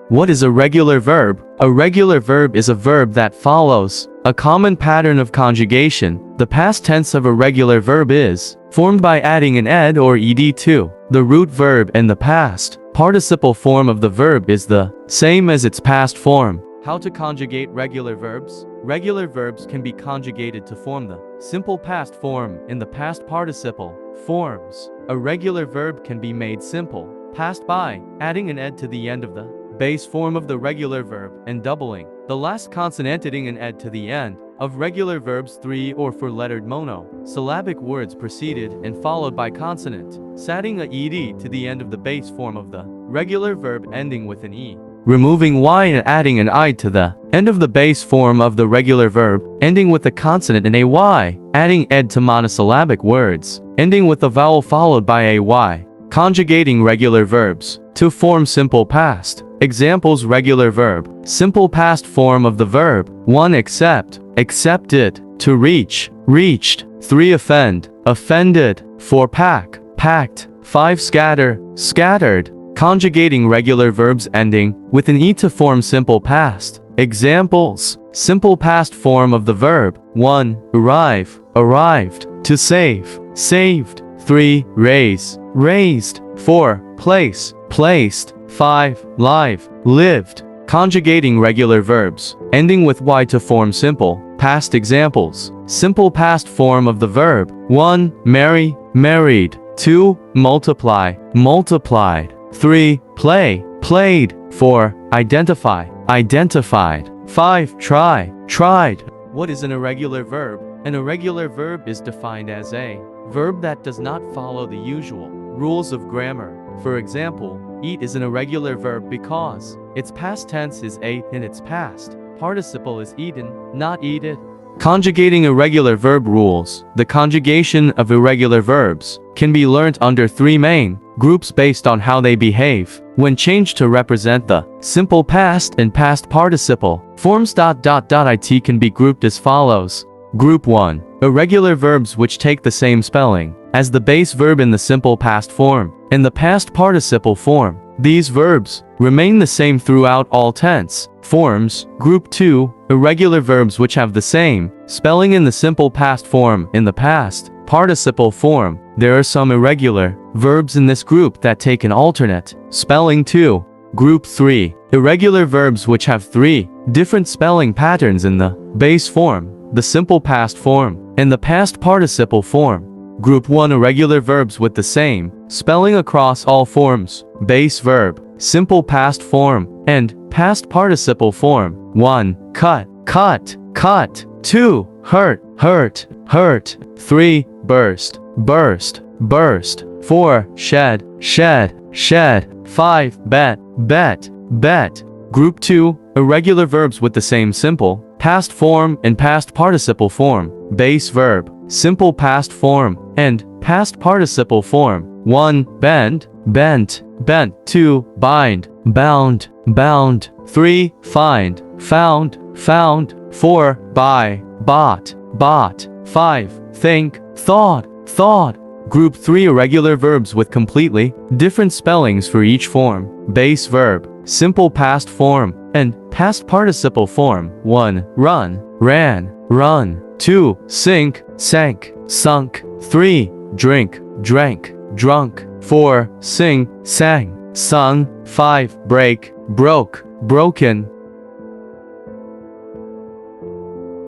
What is a regular verb? A regular verb is a verb that follows a common pattern of conjugation. The past tense of a regular verb is formed by adding an ed or ed to the root verb, and the past participle form of the verb is the same as its past form. How to conjugate regular verbs? Regular verbs can be conjugated to form the simple past form in the past participle forms. A regular verb can be made simple past by adding an ed to the end of the base form of the regular verb and doubling the last consonant, adding an ed to the end of regular verbs 3 or 4-lettered monosyllabic words preceded and followed by consonant, adding a ed to the end of the base form of the regular verb ending with an e. Removing y and adding an I to the end of the base form of the regular verb, ending with a consonant and a y, adding ed to monosyllabic words, ending with a vowel followed by a y. Conjugating regular verbs to form simple past. Examples: regular verb, simple past form of the verb. 1. Accept, accepted. 2. Reach, reached. 3. Offend, offended. 4. Pack, packed. 5. Scatter, scattered. Conjugating regular verbs ending with an e to form simple past. Examples: simple past form of the verb. 1. Arrive, arrived. 2. Save, saved. 3. Raise, raised. 4. Place, placed. 5. Live, lived. Conjugating regular verbs ending with y to form simple past. Examples: simple past form of the verb. 1. Marry, married. 2. Multiply, multiplied. 3. Play, played. 4. Identify, identified. 5. Try, tried. What is an irregular verb? An irregular verb is defined as a verb that does not follow the usual rules of grammar. For example, eat is an irregular verb because its past tense is ate and its past participle is eaten, not eated. Conjugating irregular verb rules. The conjugation of irregular verbs can be learnt under 3 main groups based on how they behave when changed to represent the simple past and past participle forms. It can be grouped as follows. Group 1. Irregular verbs which take the same spelling as the base verb in the simple past form and the past participle form. These verbs remain the same throughout all tense forms. Group 2. Irregular verbs which have the same spelling in the simple past form in the past participle form. There are some irregular verbs in this group that take an alternate spelling too. Group 3. Irregular verbs which have 3 different spelling patterns in the base form, the simple past form, and the past participle form. Group 1. Irregular verbs with the same spelling across all forms, base verb, simple past form, and past participle form. 1. Cut, cut, cut. 2. Hurt, hurt, hurt. 3. Burst, burst, burst. 4. Shed, shed, shed. 5. Bet, bet, bet. Group 2. Irregular verbs with the same simple past form and past participle form, base verb, simple past form, and past participle form. 1. Bend, bent, bent. 2. Bind, bound, bound. 3. Find, found, found. 4. Buy, bought, bought. 5. Think, thought, thought. Group 3. Irregular verbs with completely different spellings for each form, base verb, simple past form, and past participle form. 1. Run, ran, run. 2. Sink, sank, sunk. 3. Drink, drank, drunk. 4. Sing, sang, sung. 5. Break, broke, broken.